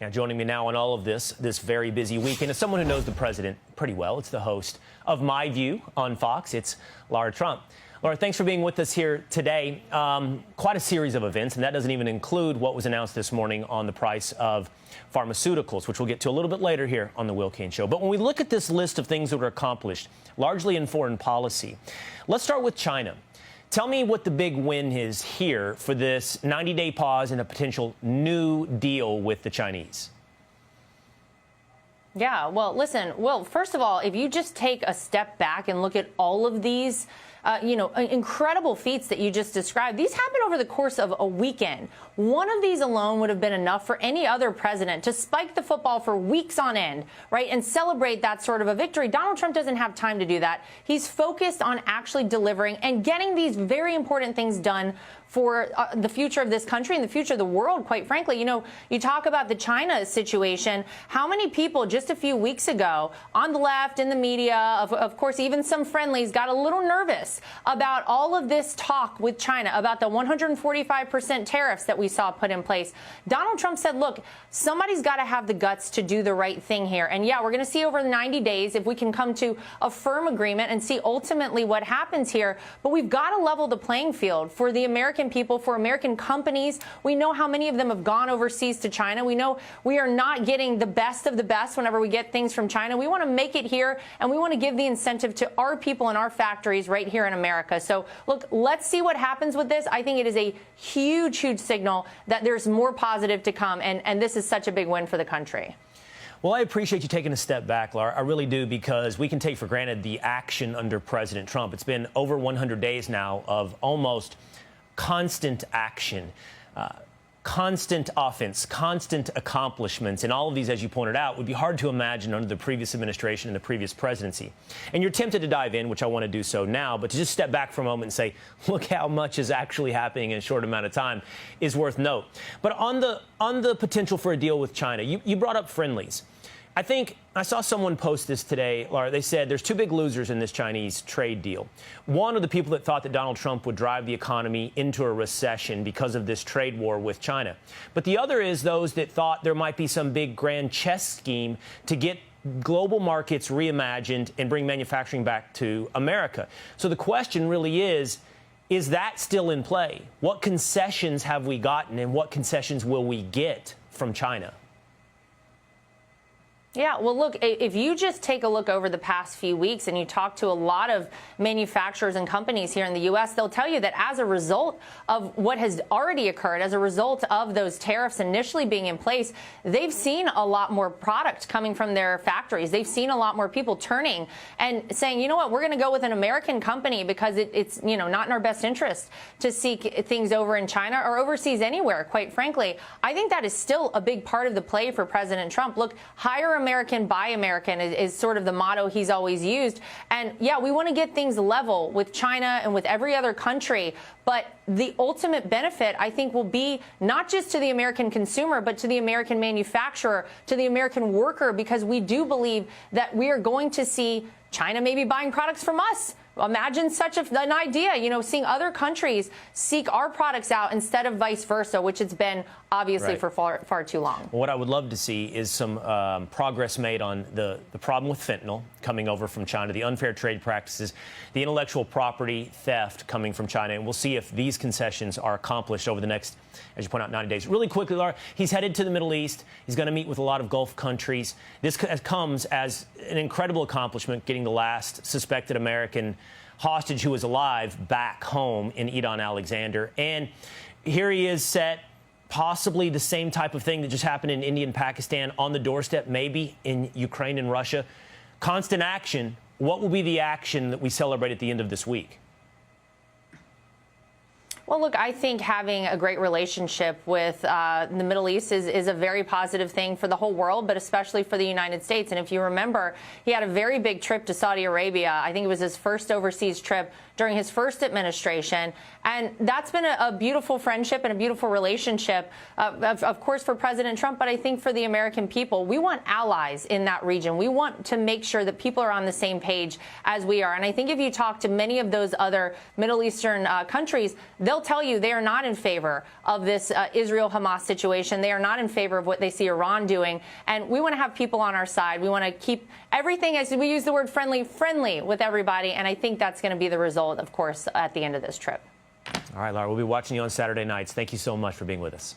Now, joining me now on all of this very busy weekend is someone who knows the president pretty well. It's the host of My View on Fox. It's Lara Trump. Lara, thanks for being with us here today. Quite a series of events, and that doesn't even include what was announced this morning on the price of pharmaceuticals, which we'll get to a little bit later here on the Will Cain Show. But when we look at this list of things that were accomplished, largely in foreign policy, let's start with China. Tell me what the big win is here for this 90-day pause and a potential new deal with the Chinese. Yeah, well, listen, Will, first of all, if you just take a step back and look at all of these, incredible feats that you just described, these happened over the course of a weekend. One of these alone would have been enough for any other president to spike the football for weeks on end, right, and celebrate that sort of a victory. Donald Trump doesn't have time to do that. He's focused on actually delivering and getting these very important things done for the future of this country and the future of the world, quite frankly. You know, you talk about the China situation. How many people just a few weeks ago on the left, in the media, of course, even some friendlies, got a little nervous about all of this talk with China, about the 145% tariffs that we saw put in place? Donald Trump said, look, somebody's got to have the guts to do the right thing here. And yeah, we're going to see over 90 days if we can come to a firm agreement and see ultimately what happens here. But we've got to level the playing field for the American people, for American companies. We know how many of them have gone overseas to China. We know we are not getting the best of the best whenever we get things from China. We want to make it here, and we want to give the incentive to our people and our factories right here in America. So, look, let's see what happens with this. I think it is a huge, huge signal that there's more positive to come, and this is such a big win for the country. Well, I appreciate you taking a step back, Lara. I really do, because we can take for granted the action under President Trump. It's been over 100 days now of almost constant action, constant offense, constant accomplishments, and all of these, as you pointed out, would be hard to imagine under the previous administration and the previous presidency. And you're tempted to dive in, which I want to do so now, but to just step back for a moment and say, look how much is actually happening in a short amount of time is worth note. But on the potential for a deal with China, you brought up friendlies. I think I saw someone post this today, Lara. They said there's two big losers in this Chinese trade deal. One are the people that thought that Donald Trump would drive the economy into a recession because of this trade war with China. But the other is those that thought there might be some big grand chess scheme to get global markets reimagined and bring manufacturing back to America. So the question really is that still in play? What concessions have we gotten, and what concessions will we get from China? Yeah, well, look, if you just take a look over the past few weeks and you talk to a lot of manufacturers and companies here in the U.S., they'll tell you that as a result of what has already occurred, as a result of those tariffs initially being in place, they've seen a lot more product coming from their factories. They've seen a lot more people turning and saying, you know what, we're going to go with an American company because it's not in our best interest to seek things over in China or overseas anywhere, quite frankly. I think that is still a big part of the play for President Trump. Look, hire American, buy American is sort of the motto he's always used. And yeah, we want to get things level with China and with every other country. But the ultimate benefit, I think, will be not just to the American consumer, but to the American manufacturer, to the American worker, because we do believe that we are going to see China maybe buying products from us. Imagine such an idea, seeing other countries seek our products out instead of vice versa, which it's been obviously right. for far too long. What I would love to see is some progress made on the problem with fentanyl coming over from China, the unfair trade practices, the intellectual property theft coming from China. And we'll see if these concessions are accomplished over the next, as you point out, 90 days. Really quickly, Lara, he's headed to the Middle East. He's going to meet with a lot of Gulf countries. This comes as an incredible accomplishment, getting the last suspected American hostage who was alive back home in Edon, Alexander. And here he is set, possibly the same type of thing that just happened in India and Pakistan on the doorstep, maybe in Ukraine and Russia. Constant action. What will be the action that we celebrate at the end of this week? Well, look, I think having a great relationship with the Middle East is a very positive thing for the whole world, but especially for the United States. And if you remember, he had a very big trip to Saudi Arabia. I think it was his first overseas trip, during his first administration. And that's been a beautiful friendship and a beautiful relationship, of course, for President Trump, but I think for the American people. We want allies in that region. We want to make sure that people are on the same page as we are. And I think if you talk to many of those other Middle Eastern countries, they'll tell you they are not in favor of this Israel-Hamas situation. They are not in favor of what they see Iran doing. And we want to have people on our side. We want to keep everything, as we use the word friendly with everybody. And I think that's going to be the result, of course, at the end of this trip. All right, Lara, we'll be watching you on Saturday nights. Thank you so much for being with us.